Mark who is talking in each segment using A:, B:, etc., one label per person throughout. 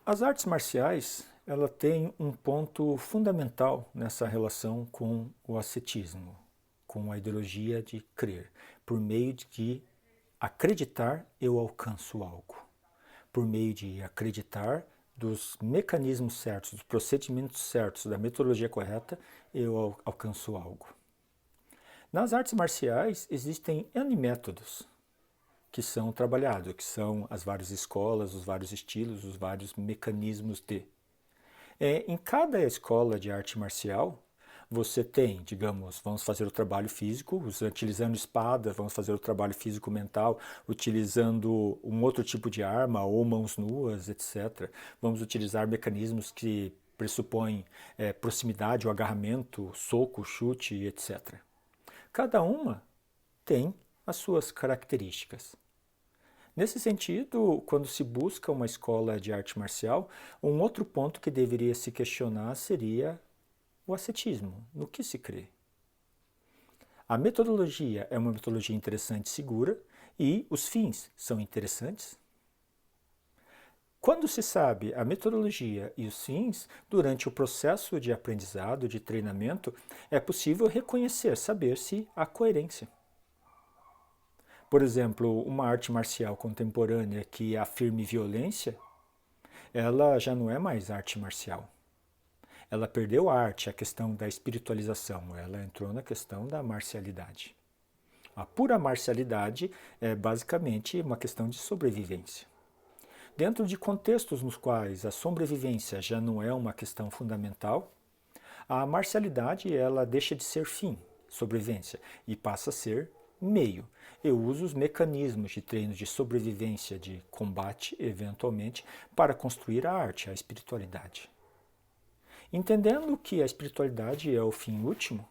A: As artes marciais, ela tem um ponto fundamental nessa relação com o ascetismo, com a ideologia de crer. Por meio de acreditar, eu alcanço algo. Por meio de acreditar dos mecanismos certos, dos procedimentos certos, da metodologia correta, eu alcanço algo. Nas artes marciais existem N métodos que são trabalhados, que são as várias escolas, os vários estilos, os vários mecanismos de. Em cada escola de arte marcial, você tem, digamos, vamos fazer o trabalho físico, utilizando espada, vamos fazer o trabalho físico-mental, utilizando um outro tipo de arma ou mãos nuas, etc. Vamos utilizar mecanismos que pressupõem proximidade, o agarramento, soco, chute, etc. Cada uma tem as suas características. Nesse sentido, quando se busca uma escola de arte marcial, um outro ponto que deveria se questionar seria o ascetismo, no que se crê. A metodologia é uma metodologia interessante e segura, e os fins são interessantes. Quando se sabe a metodologia e os fins, durante o processo de aprendizado, de treinamento, é possível reconhecer, saber se há coerência. Por exemplo, uma arte marcial contemporânea que afirme violência, ela já não é mais arte marcial. Ela perdeu a arte, a questão da espiritualização, ela entrou na questão da marcialidade. A pura marcialidade é basicamente uma questão de sobrevivência. Dentro de contextos nos quais a sobrevivência já não é uma questão fundamental, a marcialidade ela deixa de ser fim, sobrevivência, e passa a ser meio. Eu uso os mecanismos de treino de sobrevivência, de combate, eventualmente, para construir a arte, a espiritualidade. Entendendo que a espiritualidade é o fim último,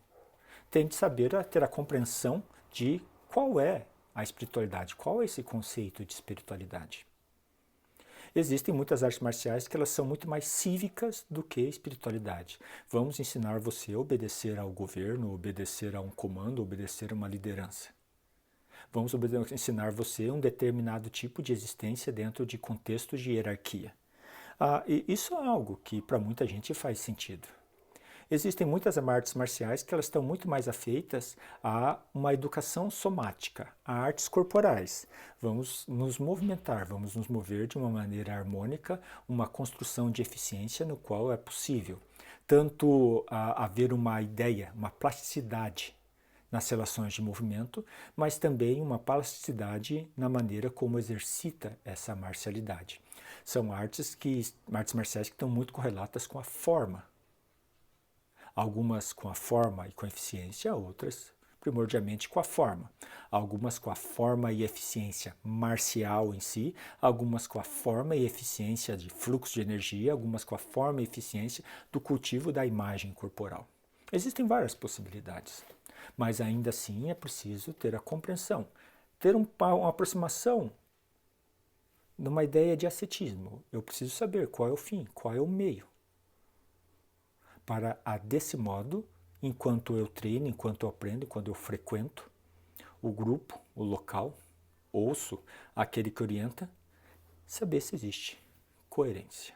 A: tem de saber ter a compreensão de qual é a espiritualidade, qual é esse conceito de espiritualidade. Existem muitas artes marciais que elas são muito mais cívicas do que espiritualidade. Vamos ensinar você a obedecer ao governo, obedecer a um comando, obedecer a uma liderança. Vamos ensinar você um determinado tipo de existência dentro de contextos de hierarquia. E isso é algo que para muita gente faz sentido. Existem muitas artes marciais que elas estão muito mais afeitas a uma educação somática, a artes corporais. Vamos nos movimentar, vamos nos mover de uma maneira harmônica, uma construção de eficiência no qual é possível tanto haver uma ideia, uma plasticidade nas relações de movimento, mas também uma plasticidade na maneira como exercita essa marcialidade. São artes marciais que estão muito correlatas com a forma. Algumas com a forma e com a eficiência, outras primordialmente com a forma. Algumas com a forma e eficiência marcial em si, algumas com a forma e eficiência de fluxo de energia, algumas com a forma e eficiência do cultivo da imagem corporal. Existem várias possibilidades, mas ainda assim é preciso ter a compreensão, ter uma aproximação numa ideia de ascetismo. Eu preciso saber qual é o fim, qual é o meio. Para, desse modo, enquanto eu treino, enquanto eu aprendo, enquanto eu frequento o grupo, o local, ouço aquele que orienta, saber se existe coerência.